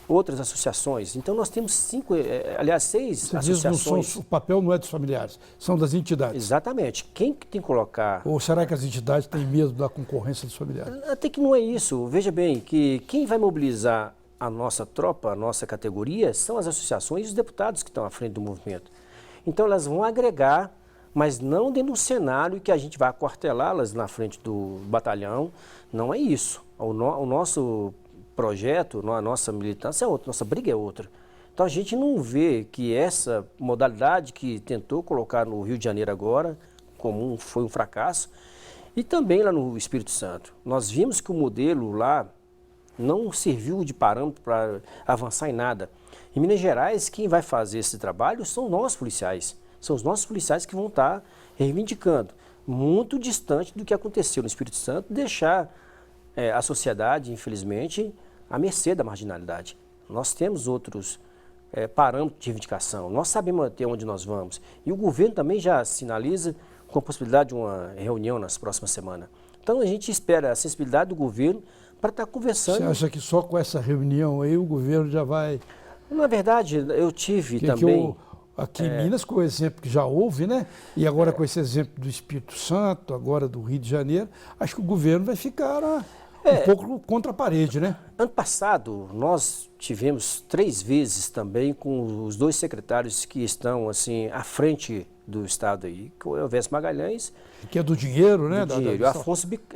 Outras associações. Então, nós temos 6 associações. O papel não é dos familiares, são das entidades. Exatamente. Quem que tem que colocar... Ou será que as entidades têm medo da concorrência dos familiares? Até que não é isso. Veja bem, que quem vai mobilizar a nossa tropa, a nossa categoria, são as associações e os deputados que estão à frente do movimento. Então, elas vão agregar, mas não dentro de um cenário que a gente vai aquartelá-las na frente do batalhão. Não é isso. O nosso projeto, a nossa militância é outra, nossa briga é outra. Então, a gente não vê que essa modalidade que tentou colocar no Rio de Janeiro agora, foi um fracasso, E também lá no Espírito Santo, nós vimos que o modelo lá não serviu de parâmetro para avançar em nada. Em Minas Gerais, quem vai fazer esse trabalho são nós policiais. São os nossos policiais que vão estar reivindicando, muito distante do que aconteceu no Espírito Santo, deixar a sociedade, infelizmente, à mercê da marginalidade. Nós temos outros parâmetros de reivindicação, nós sabemos até onde nós vamos. E o governo também já sinaliza com a possibilidade de uma reunião nas próximas semanas. Então a gente espera a sensibilidade do governo para estar conversando. Você acha que só com essa reunião aí o governo já vai... Na verdade, eu tive também... Aqui em Minas, com o exemplo que já houve, né? E agora com esse exemplo do Espírito Santo, agora do Rio de Janeiro, acho que o governo vai ficar um pouco contra a parede, né? Ano passado, nós tivemos 3 vezes também com os 2 secretários que estão assim à frente do Estado aí, que é o Elvésio Magalhães. Que é do dinheiro, né? Do dinheiro.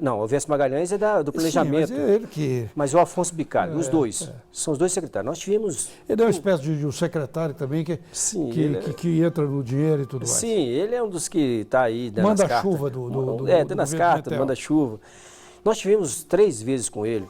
Não, o Elvésio Magalhães é do planejamento. Sim, mas é ele que... Mas o Afonso Bicalho, os dois. São os 2 secretários. Nós tivemos... Ele é uma espécie de um secretário também que entra no dinheiro e tudo mais. Sim, ele é um dos que está aí dando as cartas. Manda-chuva do dando as cartas, manda-chuva. Nós tivemos 3 vezes com ele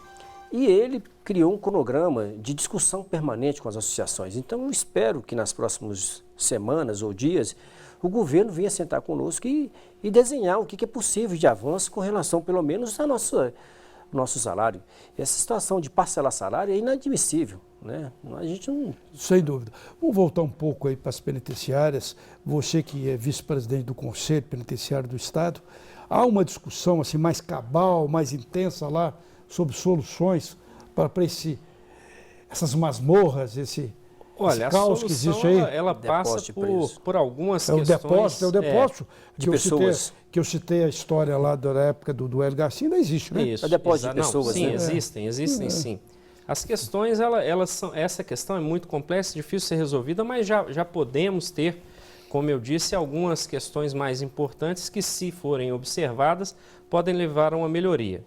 e ele criou um cronograma de discussão permanente com as associações. Então, eu espero que nas próximas semanas ou dias o governo venha sentar conosco e desenhar o que é possível de avanço com relação, pelo menos, ao nosso salário. Essa situação de parcelar salário é inadmissível, né? A gente não... Sem dúvida. Vamos voltar um pouco aí para as penitenciárias. Você que é vice-presidente do Conselho Penitenciário do Estado, há uma discussão assim mais cabal, mais intensa sobre soluções para essas masmorras, esse caos que existe aí? Ela passa por algumas questões... É o depósito de pessoas. Que eu citei a história lá da época do Hélio Garcia, ainda existe, né? Isso, é depósito de pessoas. Sim, né? existem sim. As questões, essa questão é muito complexa, difícil de ser resolvida, mas já podemos ter, como eu disse, algumas questões mais importantes que, se forem observadas, podem levar a uma melhoria.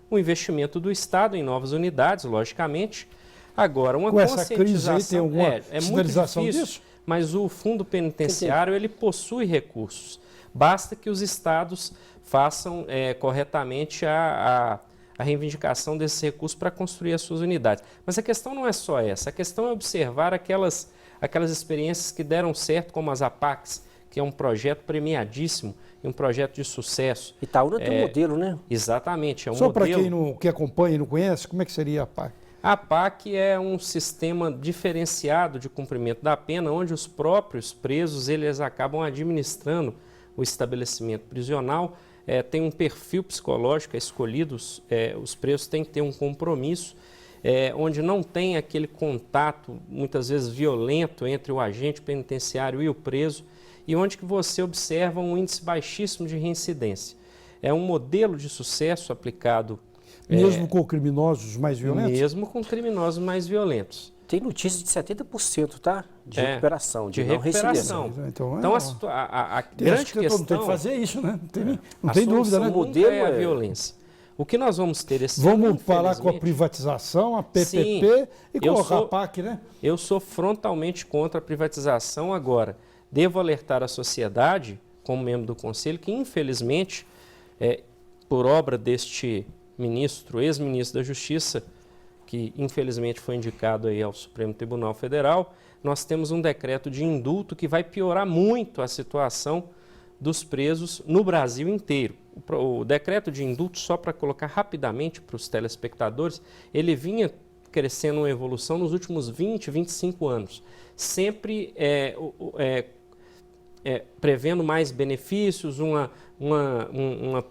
O investimento do Estado em novas unidades, logicamente. Agora, uma conscientização... Com essa crise aí tem alguma sinalização muito difícil, disso? Mas o fundo penitenciário, ele possui recursos. Basta que os estados façam corretamente a reivindicação desses recursos para construir as suas unidades. Mas a questão não é só essa. A questão é observar aquelas experiências que deram certo, como as APACs, que é um projeto premiadíssimo e um projeto de sucesso. Itaúna tem um modelo, né? Exatamente, é um só modelo. Só para quem acompanha e não conhece, como é que seria a APAC? A APAC é um sistema diferenciado de cumprimento da pena, onde os próprios presos eles acabam administrando o estabelecimento prisional. Tem um perfil psicológico escolhido, os presos têm que ter um compromisso, onde não tem aquele contato, muitas vezes violento, entre o agente penitenciário e o preso, e onde que você observa um índice baixíssimo de reincidência. É um modelo de sucesso aplicado... Mesmo com criminosos mais violentos? Mesmo com criminosos mais violentos. Tem notícia de 70%, tá? De recuperação, de recuperação. Então a grande questão... Não tem que fazer isso, né? Não tem dúvida, né? O modelo é a violência. O que nós vamos ter esse ano, Vamos parar com a privatização, a PPP, sim, e colocar a PAC, né? Eu sou frontalmente contra a privatização agora. Devo alertar a sociedade, como membro do Conselho, que infelizmente, por obra deste ex-ministro da Justiça, que infelizmente foi indicado aí ao Supremo Tribunal Federal, nós temos um decreto de indulto que vai piorar muito a situação dos presos no Brasil inteiro. O decreto de indulto, só para colocar rapidamente para os telespectadores, ele vinha crescendo uma evolução nos últimos 20, 25 anos, sempre prevendo mais benefícios, uma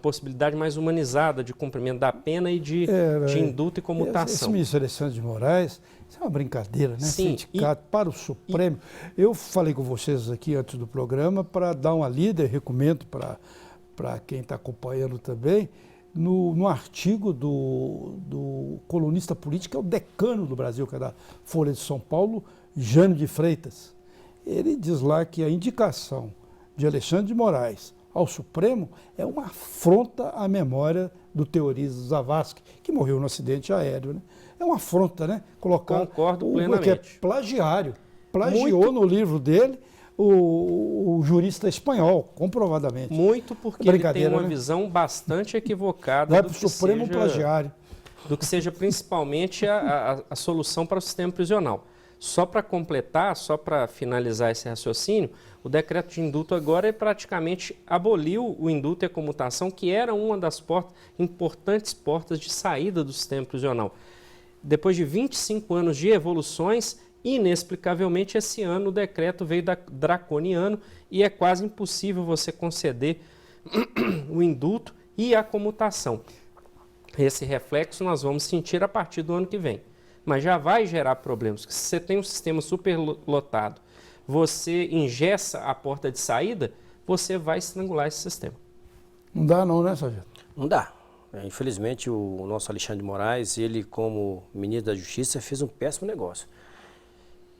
possibilidade mais humanizada de cumprimento da pena e de indulto e comutação. Esse ministro Alexandre de Moraes, isso é uma brincadeira, né? Sim, sindicato para o Supremo. Eu falei com vocês aqui antes do programa para dar uma lida, recomendo para quem está acompanhando também, no artigo do colunista político, que é o decano do Brasil, que é da Folha de São Paulo, Jânio de Freitas. Ele diz lá que a indicação de Alexandre de Moraes ao Supremo é uma afronta à memória do Teoriza Zavascki, que morreu no acidente aéreo, né? É uma afronta, né? Colocar Concordo plenamente. Que é plagiário. Plagiou no livro dele o jurista espanhol, comprovadamente. Muito porque ele tem Brincadeira, uma né? visão bastante equivocada Vai do para o que Supremo seja, plagiário. do que seja principalmente a solução para o sistema prisional. Só para completar, só para finalizar esse raciocínio, o decreto de indulto agora praticamente aboliu o indulto e a comutação, que era uma das importantes portas de saída do sistema prisional. Depois de 25 anos de evoluções, inexplicavelmente esse ano o decreto veio draconiano e é quase impossível você conceder o indulto e a comutação. Esse reflexo nós vamos sentir a partir do ano que vem. Mas já vai gerar problemas. Se você tem um sistema superlotado, você engessa a porta de saída, você vai estrangular esse sistema. Não dá não, né, Sargento? Não dá. Infelizmente, o nosso Alexandre de Moraes, ele como ministro da Justiça, fez um péssimo negócio.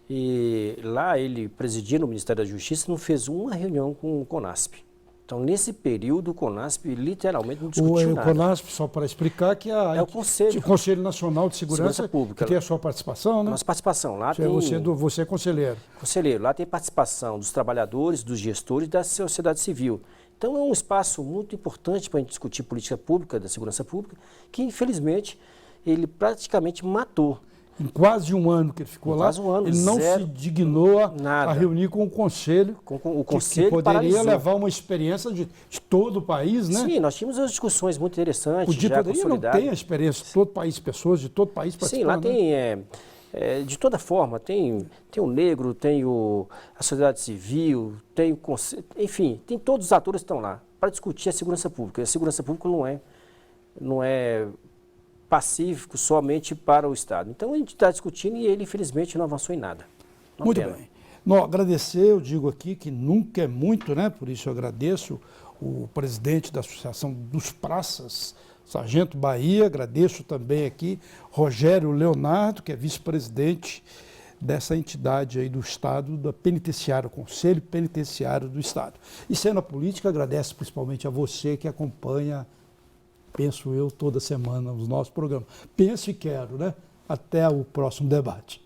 E lá ele, presidindo o Ministério da Justiça, não fez uma reunião com o CONASP. Então, nesse período, o CONASP literalmente não discutiu nada. O CONASP, só para explicar, que é o Conselho Nacional de Segurança Pública, que tem a sua participação, né? Nossa participação. Lá Você é conselheiro. Conselheiro. Lá tem participação dos trabalhadores, dos gestores e da sociedade civil. Então, é um espaço muito importante para a gente discutir política pública, da segurança pública, que, infelizmente, ele praticamente matou. Em quase um ano que ele ficou lá, ele não se dignou a reunir com o Conselho, o Conselho que poderia paralisou. levar uma experiência de todo o país, né? Sim, nós tínhamos umas discussões muito interessantes, Poderia não ter a experiência de todo o país, pessoas de todo o país participando. Sim, lá tem, de toda forma, tem o negro, tem a sociedade civil, tem o Conselho, enfim, tem todos os atores que estão lá para discutir a segurança pública. A segurança pública não é pacífico somente para o Estado. Então a gente está discutindo e ele, infelizmente, não avançou em nada. Muito bem. Não, agradecer, eu digo aqui que nunca é muito, né? Por isso eu agradeço o presidente da Associação dos Praças, Sargento Bahia, agradeço também aqui Rogério Leonardo, que é vice-presidente dessa entidade aí do Estado, da Penitenciária, Conselho Penitenciário do Estado. E sendo a política, agradece principalmente a você que acompanha, penso eu, toda semana os nossos programas. Penso e quero, né? Até o próximo debate.